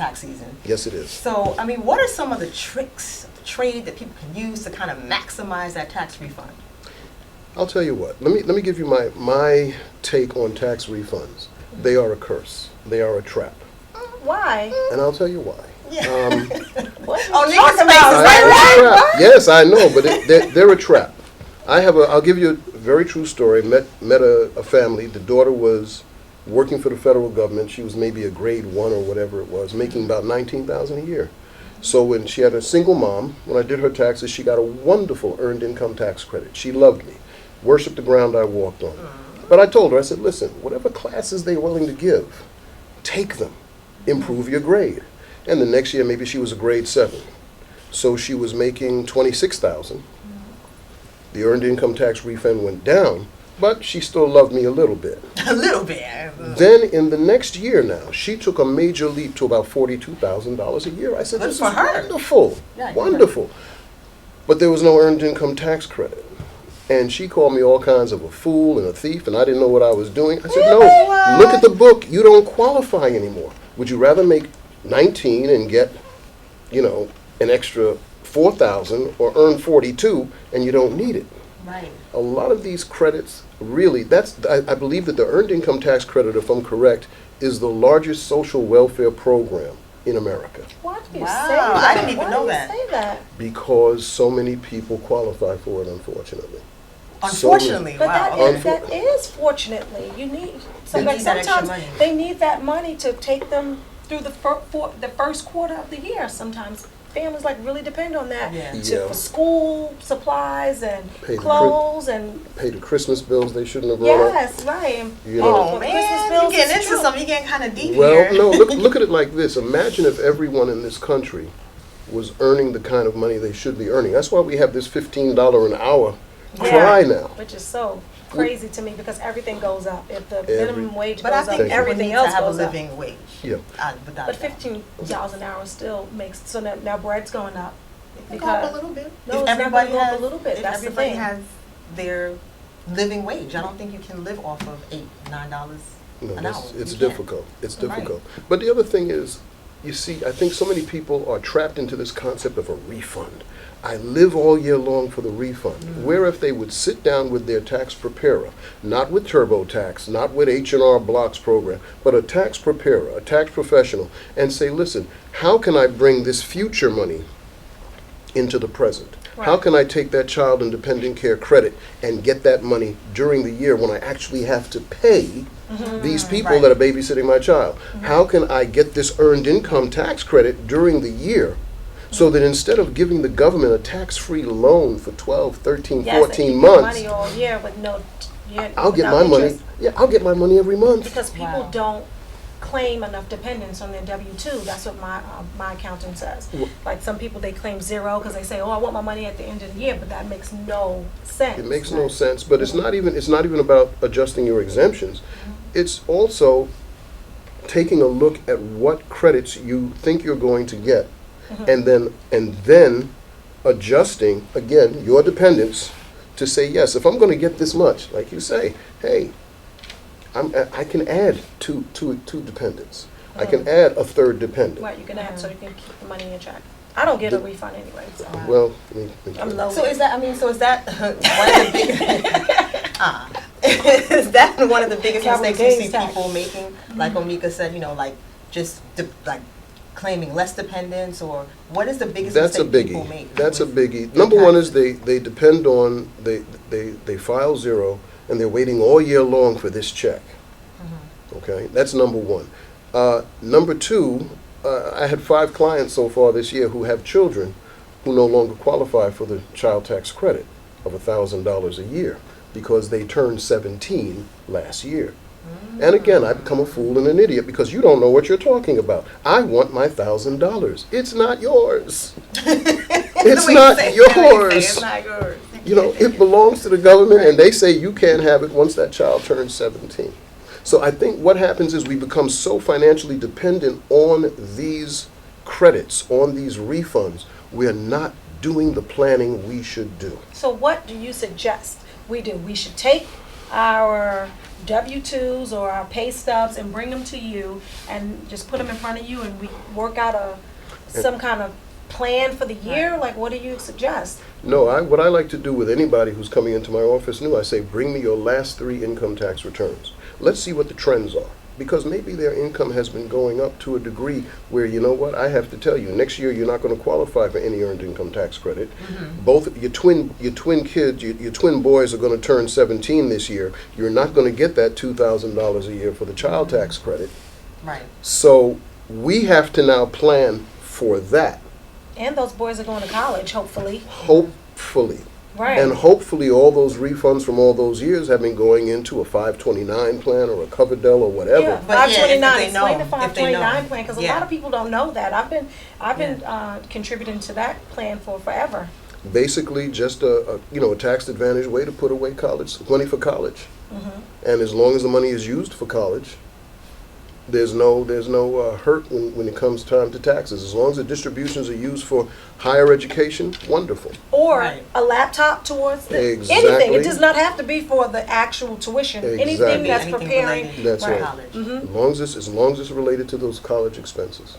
tax season. Yes, it is. So, I mean, what are some of the tricks, trade that people can use to kind of maximize that tax refund? I'll tell you what. Let me give you my take on tax refunds. They are a curse. They are a trap. Why? And I'll tell you why. Oh, niggas' faces Trap. Yes, I know, but they're a trap. I'll give you a very true story. Met a family. The daughter was working for the federal government. She was maybe a grade 1 or whatever it was, making about $19,000 a year. So when she had a single mom, when I did her taxes, she got a wonderful earned income tax credit. She loved me, worshiped the ground I walked on. But I told her, I said, listen, whatever classes they're willing to give, take them, improve your grade. And the next year, maybe she was a grade 7. So she was making $26,000. The earned income tax refund went down, but she still loved me a little bit. A little bit. Then in the next year now, she took a major leap to about $42,000 a year. I said, Good this for is her. wonderful, Yeah, wonderful. But there was no earned income tax credit. And she called me all kinds of a fool and a thief, and I didn't know what I was doing. I said, no, look at the book. You don't qualify anymore. Would you rather make 19 and get, an extra 4,000 or earn 42 and you don't need it? Right. A lot of these credits, really, I believe that the earned income tax credit, if I'm correct, is the largest social welfare program in America. Why do you Wow, say that? I didn't even know Why that. do you say that? Because so many people qualify for it, unfortunately. Unfortunately, But wow. that is fortunately. You need They need that extra sometimes money. they need that money to take them through the first quarter of the year. Sometimes families really depend on that Yeah. for school supplies and Pay the clothes and Pay the Christmas bills they shouldn't have brought up. yes, right. You know. Oh For the Christmas man, bills, you're getting it's into true. something. You're getting kind of deep Well, here. no, look at it like this. Imagine if everyone in this country was earning the kind of money they should be earning. That's why we have this $15 an hour cry now. Which is so crazy to me because everything goes up. If the Every- minimum wage But goes I up, think Thank you. everyone everything needs to else have a goes up. living wage. Yeah. Without But that. $15 an hour still makes so now bread's going up. It can go up a little bit. No, If it's not everybody gonna go up has a little bit. If That's the everybody thing. has their living wage, I don't think you can live off of $8-9 No, an hour. it's You can't. difficult. It's Right. difficult. But the other thing is, you see, I think so many people are trapped into this concept of a refund. I live all year long for the refund. Where if they would sit down with their tax preparer, not with TurboTax, not with H&R Block's program, but a tax preparer, a tax professional, and say, listen, how can I bring this future money into the present? How Right. can I take that child and dependent care credit and get that money during the year when I actually have to pay these people Right. that are babysitting my child? How can I get this earned income tax credit during the year so that instead of giving the government a tax-free loan for 12, 13, Yes, 14 they keep months, money all year with no. I'll get without my money. interest. Yeah, I'll get my money every month. Because people Wow. don't claim enough dependents on their W-2. That's what my accountant says. Like some people, they claim 0 because they say, "Oh, I want my money at the end of the year," but that makes no sense. It makes no sense, but it's not even about adjusting your exemptions. It's also taking a look at what credits you think you're going to get, and then adjusting again your dependents to say, yes, if I'm going to get this much, like you say, hey, I can add two dependents. I can add a third dependent. Right, you can add so you can keep the money in check. I don't get a refund anyway. So. Well, I'm low. So is that one of the big is that one of the biggest Capital mistakes you see gains tax. people making? Like Omika said, just claiming less dependents, or what is the biggest that's a mistake people biggie. make? That's a with biggie. their Number one is taxes? they depend on they file 0 and they're waiting all year long for this check. Okay, that's number one. Number two, I had 5 clients so far this year who have children who no longer qualify for the child tax credit of $1,000 a year because they turned 17 last year. And again, I become a fool and an idiot because you don't know what you're talking about. I want my $1,000. It's not yours. It's The way you not say it, the way you say yours. It's not yours. It belongs to the government, and they say you can't have it once that child turns 17. So I think what happens is we become so financially dependent on these credits, on these refunds, we're not doing the planning we should do. So what do you suggest we do? We should take our W-2s or our pay stubs and bring them to you and just put them in front of you and we work out some kind of plan for the year? Like, what do you suggest? No, what I like to do with anybody who's coming into my office new, I say, bring me your last 3 income tax returns. Let's see what the trends are. Because maybe their income has been going up to a degree where, you know what, I have to tell you, next year you're not going to qualify for any earned income tax credit. Both your twin kids, your twin boys are going to turn 17 this year. You're not going to get that $2,000 a year for the child tax credit. Right. So we have to now plan for that. And those boys are going to college, hopefully. Hopefully. Right. And hopefully all those refunds from all those years have been going into a 529 plan or a Coverdell or whatever. Yeah, But yeah, 529. if they know, Explain the if they know. 529 plan, because a Yeah. lot of people don't know that. I've been contributing to that plan for forever. Basically just a tax advantage way to put away college money for college. And as long as the money is used for college, there's no hurt when it comes time to taxes. As long as the distributions are used for higher education, wonderful. Or Right. a laptop towards anything. Exactly. It does not have to be for the actual tuition. Anything Exactly. that's Anything preparing. related That's to right. college. As long as it's related to those college expenses.